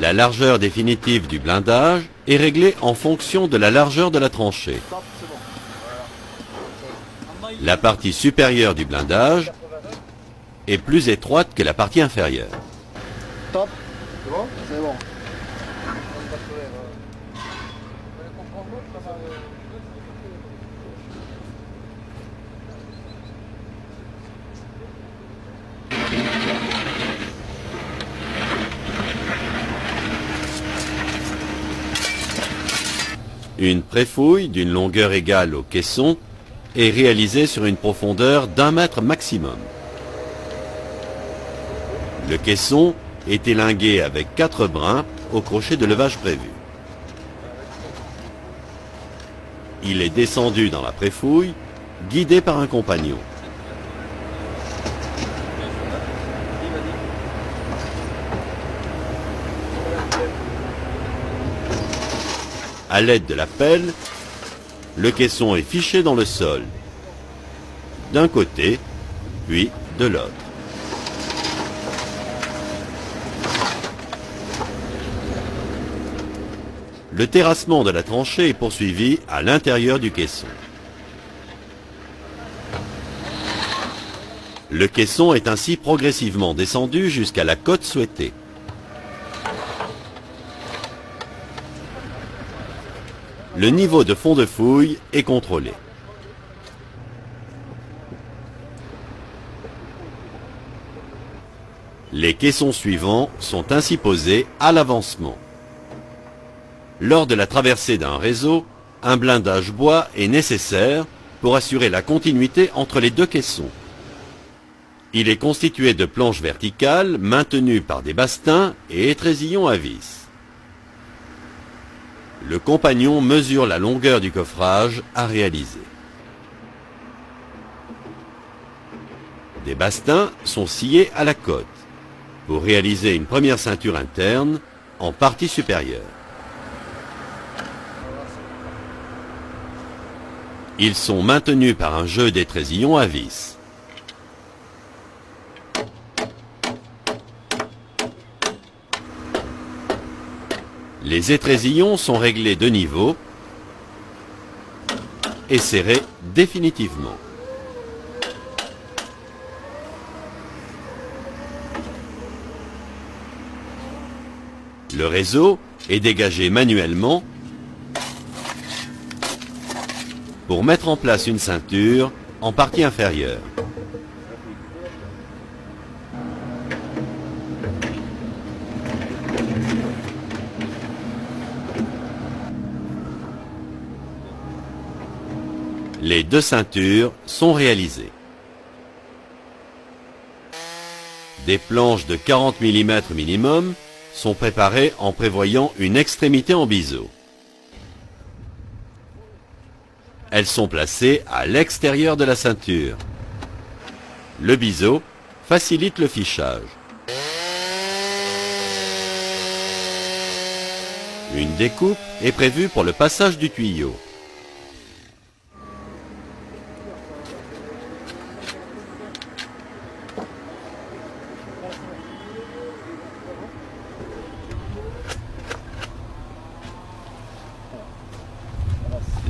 La largeur définitive du blindage est réglée en fonction de la largeur de la tranchée. La partie supérieure du blindage est plus étroite que la partie inférieure. Top. C'est bon? C'est bon. Une préfouille d'une longueur égale au caisson est réalisée sur une profondeur d'1 mètre maximum. Le caisson est élingué avec 4 brins au crochet de levage prévu. Il est descendu dans la préfouille, guidé par un compagnon. À l'aide de la pelle, le caisson est fiché dans le sol, d'un côté, puis de l'autre. Le terrassement de la tranchée est poursuivi à l'intérieur du caisson. Le caisson est ainsi progressivement descendu jusqu'à la cote souhaitée. Le niveau de fond de fouille est contrôlé. Les caissons suivants sont ainsi posés à l'avancement. Lors de la traversée d'un réseau, un blindage bois est nécessaire pour assurer la continuité entre les deux caissons. Il est constitué de planches verticales maintenues par des bastings et étrésillons à vis. Le compagnon mesure la longueur du coffrage à réaliser. Des bastings sont sciés à la cote pour réaliser une première ceinture interne en partie supérieure. Ils sont maintenus par un jeu d'étrésillons à vis. Les étrésillons sont réglés de niveau et serrés définitivement. Le réseau est dégagé manuellement pour mettre en place une ceinture en partie inférieure. Les deux ceintures sont réalisées. Des planches de 40 mm minimum sont préparées en prévoyant une extrémité en biseau. Elles sont placées à l'extérieur de la ceinture. Le biseau facilite le fichage. Une découpe est prévue pour le passage du tuyau.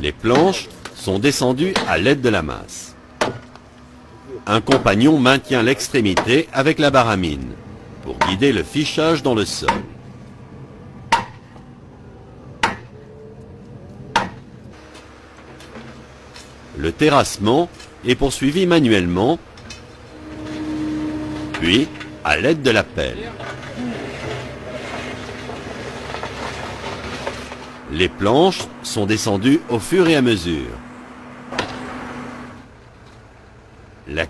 Les planches sont descendues à l'aide de la masse. Un compagnon maintient l'extrémité avec la baramine pour guider le fichage dans le sol. Le terrassement est poursuivi manuellement, puis à l'aide de la pelle. Les planches sont descendues au fur et à mesure. La